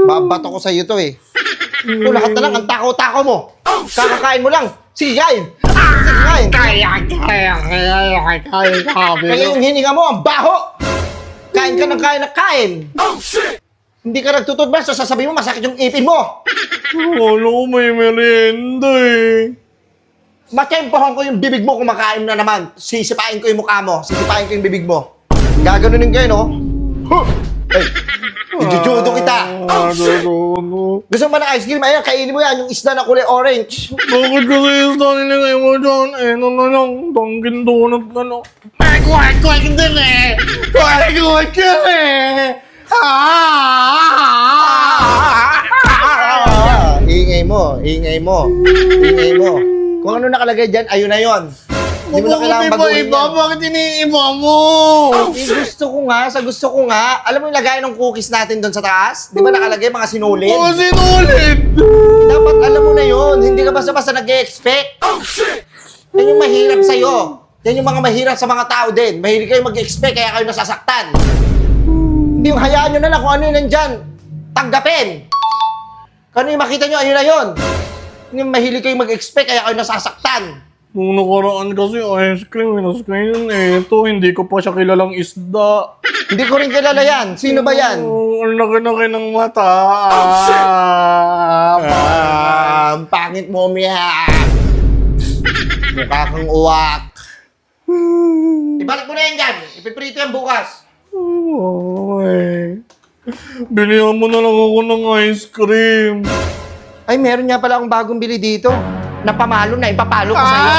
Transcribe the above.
Babato ko sa'yo to eh. Kung lahat na lang, ang takaw-takaw mo. Kakakain mo lang. Sige, kain. Sige, kain. Kaya yung hininga mo, ang baho. Kain ka ng kain. Hindi ka nagtututbrush, so sasabihin mo, masakit yung ipin mo. Wala ko may merienda eh. Matempohan ko yung bibig mo, kumakain na naman. Sisipain ko yung mukha mo. Sisipain ko yung bibig mo. Gaganunin kayo, no? Ay, ijujudo kita. Gusto mo ba ng ice cream? Ayan, kainin mo yan, yung isda na kulay orange. Bakit kasi yung nilagay mo dyan? Ano na lang, Dunkin' Donut na lang. Kwek din eh! Kwek ka eh! Ingay mo. Kung ano nakalagay dyan, ayun na yun. Hindi mo na kailangan baguhin yan. Bakit iniiba mo? Gusto ko nga. Alam mo yung lagay ng cookies natin doon sa taas? Di ba nakalagay mga sinulid? Mga sinulit! Dapat alam mo na yun. Hindi ka basta-basta nag-e-expect. Yan yung mahirap sa'yo. Yan yung mga mahirap sa mga tao din. Mahilig kayo mag-expect kaya kayo nasasaktan. Hindi yung hayaan nyo na lang kung ano yun nandyan. Tanggapin. Kung ano yung makita nyo, ayun na yun. Yung mahilig kayo mag-expect kaya kayo nasasaktan. Nung nakaraan kasi ice cream, ngayon eto, hindi ko pa siya kilalang isda. Hindi ko rin kilala yan. Sino ba yan? Ang laki-laki ng mata. Ang pangit mo, Mia. Mukha kang uwak. Ibalik mo na yan dyan. Ipiprito yan bukas. Ay. Bilihan mo na lang ako ng ice cream. Ay, meron nga pala akong bagong bili dito. Napamalo na. Ipapalo ko sa'yo.